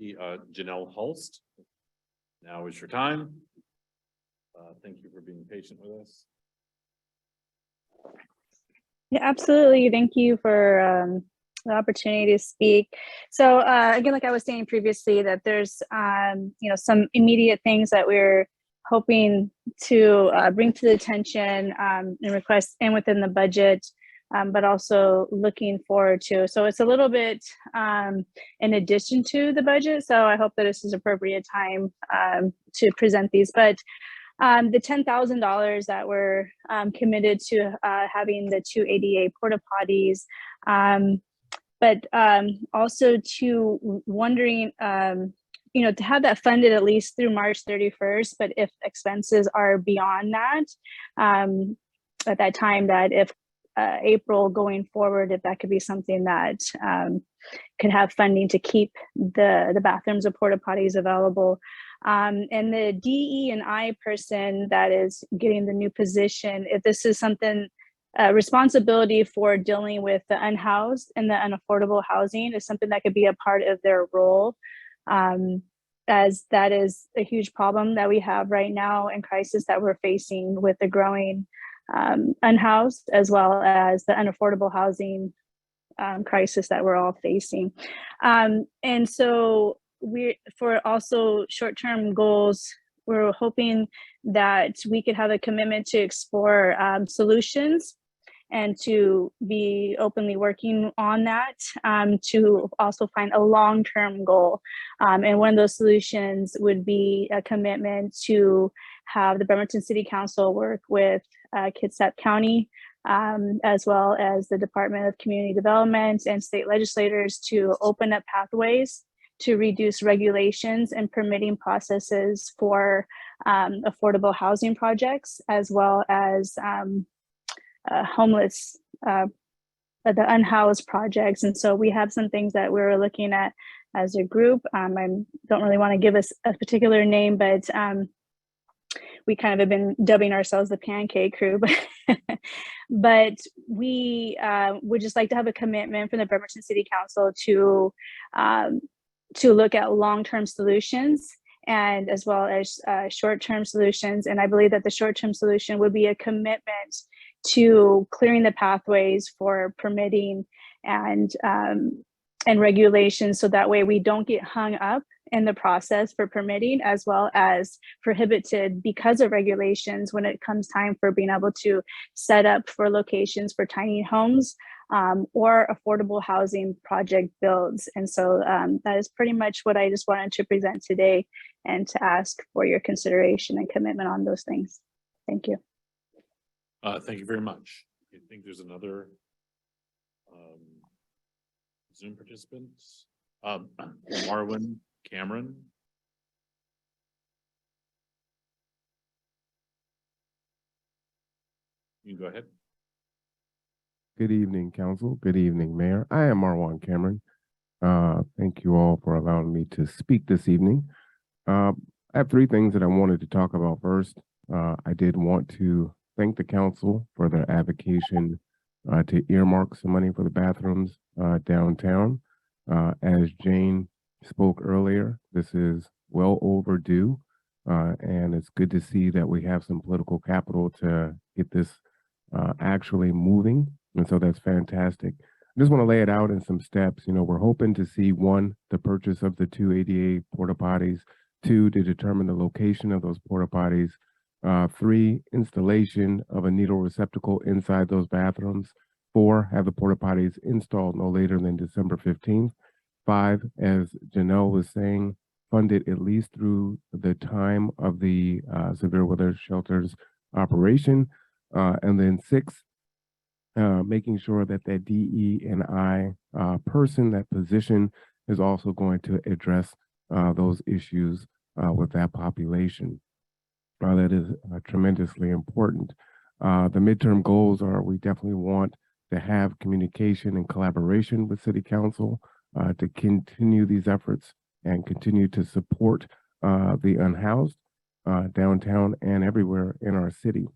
Janelle Hulst. Now is your time. Thank you for being patient with us. Yeah, absolutely. Thank you for the opportunity to speak. So again, like I was saying previously, that there's some immediate things that we're hoping to bring to the attention and request and within the budget, but also looking forward to. So it's a little bit in addition to the budget. So I hope that this is appropriate time to present these. But the $10,000 that we're committed to having the 2 ADA porta potties, but also to wondering, to have that funded at least through March 31st, but if expenses are beyond that, at that time, that if April going forward, if that could be something that could have funding to keep the bathrooms or porta potties available. And the DE&I person that is getting the new position, if this is something, responsibility for dealing with the unhoused and the unaffordable housing is something that could be a part of their role, as that is a huge problem that we have right now and crisis that we're facing with the growing unhoused as well as the unaffordable housing crisis that we're all facing. And so for also short-term goals, we're hoping that we could have a commitment to explore solutions and to be openly working on that, to also find a long-term goal. And one of those solutions would be a commitment to have the Bremerton City Council work with Kitsap County, as well as the Department of Community Development and state legislators to open up pathways to reduce regulations and permitting processes for affordable housing projects, as well as homeless, the unhoused projects. And so we have some things that we're looking at as a group. I don't really want to give us a particular name, but we kind of have been dubbing ourselves the pancake crew, but we would just like to have a commitment from the Bremerton City Council to look at long-term solutions and as well as short-term solutions. And I believe that the short-term solution would be a commitment to clearing the pathways for permitting and regulations, so that way we don't get hung up in the process for permitting, as well as prohibited because of regulations when it comes time for being able to set up for locations for tiny homes or affordable housing project builds. And so that is pretty much what I just wanted to present today and to ask for your consideration and commitment on those things. Thank you. Thank you very much. I think there's another Zoom participants. Marwin Cameron. You can go ahead. Good evening, Council. Good evening, Mayor. I am Marwan Cameron. Thank you all for allowing me to speak this evening. I have three things that I wanted to talk about first. I did want to thank the Council for their advocation to earmark some money for the bathrooms downtown. As Jane spoke earlier, this is well overdue, and it's good to see that we have some political capital to get this actually moving. And so that's fantastic. I just want to lay it out in some steps. We're hoping to see, one, the purchase of the 2 ADA porta potties, 2, to determine the location of those porta potties, 3, installation of a needle receptacle inside those bathrooms, 4, have the porta potties installed no later than December 15th, 5, as Janelle was saying, funded at least through the time of the severe weather shelters operation, and then 6, making sure that that DE&I person, that position, is also going to address those issues with that population. That is tremendously important. The midterm goals are, we definitely want to have communication and collaboration with City Council to continue these efforts and continue to support the unhoused downtown and everywhere in our city.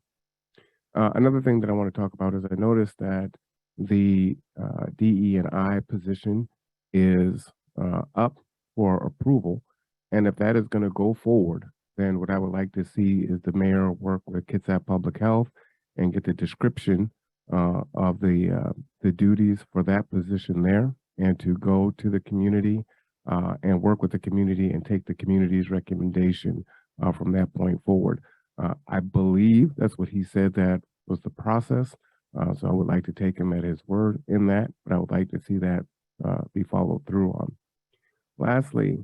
Another thing that I want to talk about is I noticed that the DE&I position is up for approval. And if that is going to go forward, then what I would like to see is the mayor work with Kitsap Public Health and get the description of the duties for that position there, and to go to the community and work with the community and take the community's recommendation from that point forward. I believe that's what he said that was the process. So I would like to take him at his word in that, but I would like to see that be followed through on. Lastly,